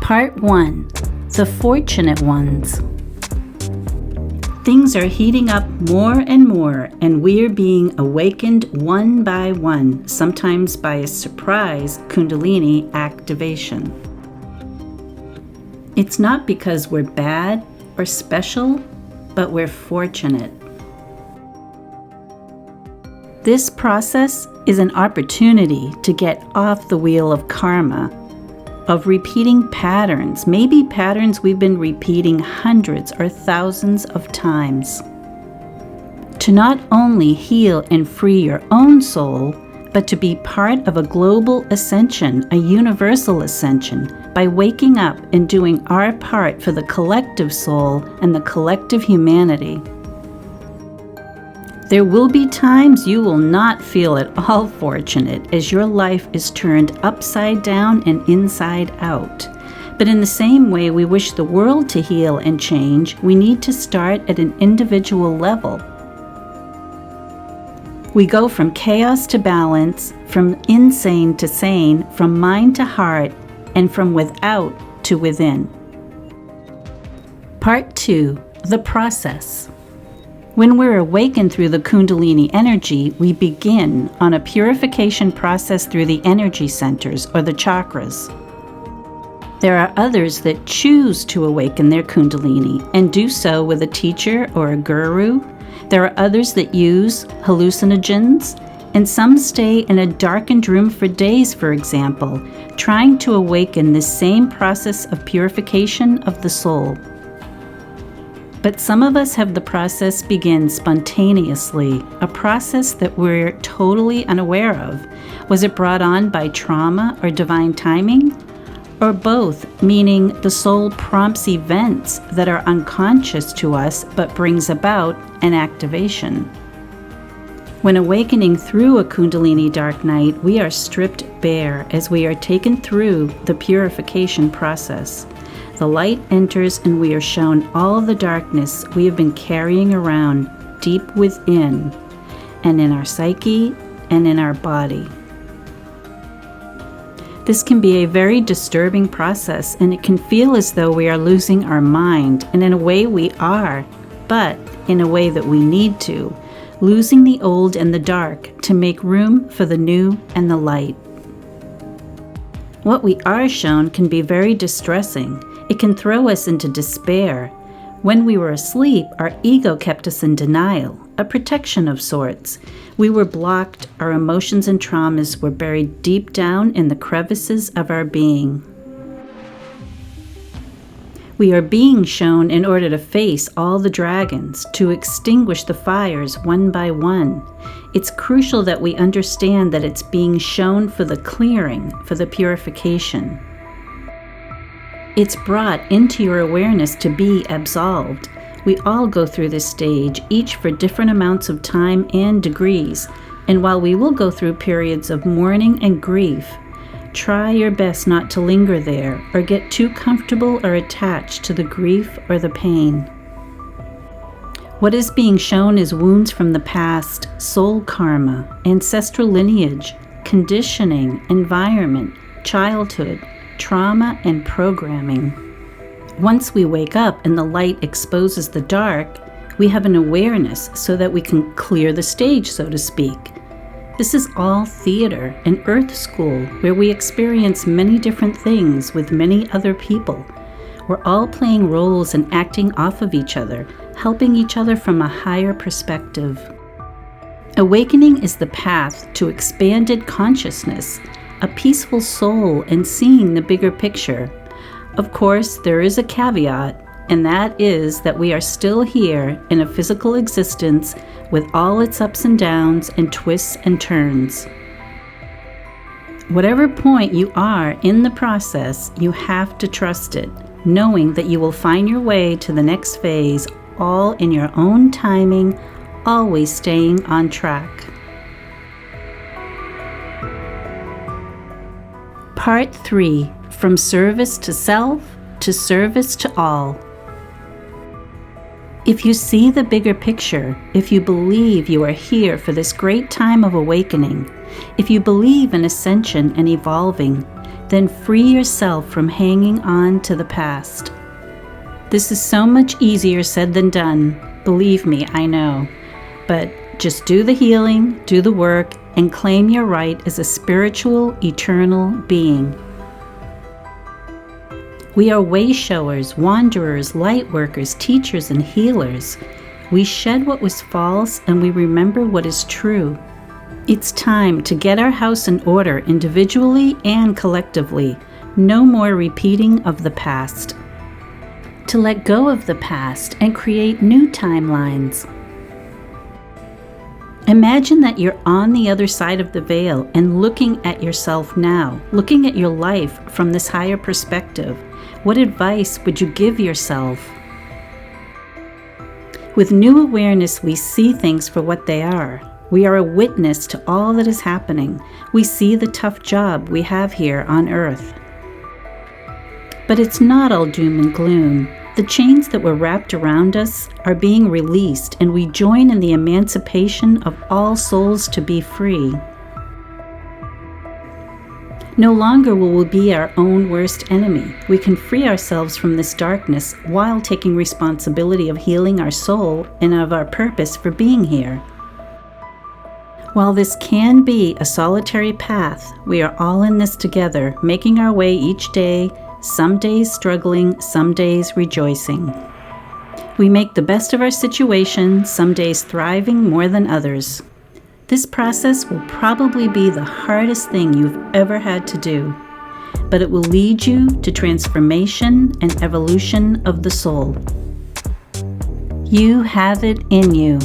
Part 1. The Fortunate Ones. Things are heating up more and more, and we're being awakened one by one, sometimes by a surprise Kundalini activation. It's not because we're bad or special, but we're fortunate. This process is an opportunity to get off the wheel of karma, of repeating patterns, maybe patterns we've been repeating hundreds or thousands of times. To not only heal and free your own soul, but to be part of a global ascension, a universal ascension, by waking up and doing our part for the collective soul and the collective humanity. There will be times you will not feel at all fortunate as your life is turned upside down and inside out. But in the same way we wish the world to heal and change, we need to start at an individual level. We go from chaos to balance, from insane to sane, from mind to heart, and from without to within. Part 2. The Process. When we're awakened through the Kundalini energy, we begin on a purification process through the energy centers or the chakras. There are others that choose to awaken their Kundalini and do so with a teacher or a guru. There are others that use hallucinogens, and some stay in a darkened room for days, for example, trying to awaken this same process of purification of the soul. But some of us have the process begin spontaneously, a process that we're totally unaware of. Was it brought on by trauma or divine timing? Or both, meaning the soul prompts events that are unconscious to us but brings about an activation. When awakening through a Kundalini dark night, we are stripped bare as we are taken through the purification process. The light enters and we are shown all the darkness we have been carrying around deep within and in our psyche and in our body. This can be a very disturbing process, and it can feel as though we are losing our mind, and in a way we are, but in a way that we need to, losing the old and the dark to make room for the new and the light. What we are shown can be very distressing. It can throw us into despair. When we were asleep, our ego kept us in denial, a protection of sorts. We were blocked, our emotions and traumas were buried deep down in the crevices of our being. We are being shown in order to face all the dragons, to extinguish the fires one by one. It's crucial that we understand that it's being shown for the clearing, for the purification. It's brought into your awareness to be absolved. We all go through this stage, each for different amounts of time and degrees. And while we will go through periods of mourning and grief, try your best not to linger there or get too comfortable or attached to the grief or the pain. What is being shown is wounds from the past, soul karma, ancestral lineage, conditioning, environment, childhood, trauma, and programming. Once we wake up and the light exposes the dark, we have an awareness so that we can clear the stage, so to speak. This is all theater, an earth school where we experience many different things with many other people. We're all playing roles and acting off of each other, helping each other from a higher perspective. Awakening is the path to expanded consciousness, a peaceful soul, and seeing the bigger picture. Of course, there is a caveat, and that is that we are still here in a physical existence with all its ups and downs and twists and turns. Whatever point you are in the process, you have to trust it, knowing that you will find your way to the next phase, all in your own timing, always staying on track. Part 3. From service to self to service to all. If you see the bigger picture, if you believe you are here for this great time of awakening, if you believe in ascension and evolving, Then free yourself from hanging on to the past. This is so much easier said than done. Believe me, I know. But just do the healing, do the work, and claim your right as a spiritual, eternal being. We are way showers, wanderers, light workers, teachers, and healers. We shed what was false and we remember what is true. It's time to get our house in order individually and collectively. No more repeating of the past. To let go of the past and create new timelines. Imagine that you're on the other side of the veil and looking at yourself now, looking at your life from this higher perspective. What advice would you give yourself? With new awareness, we see things for what they are. We are a witness to all that is happening. We see the tough job we have here on earth. But it's not all doom and gloom. The chains that were wrapped around us are being released, and we join in the emancipation of all souls to be free. No longer will we be our own worst enemy. We can free ourselves from this darkness while taking responsibility of healing our soul and of our purpose for being here. While this can be a solitary path, we are all in this together, making our way each day, some days struggling, some days rejoicing. We make the best of our situation, some days thriving more than others. This process will probably be the hardest thing you've ever had to do, but it will lead you to transformation and evolution of the soul. You have it in you.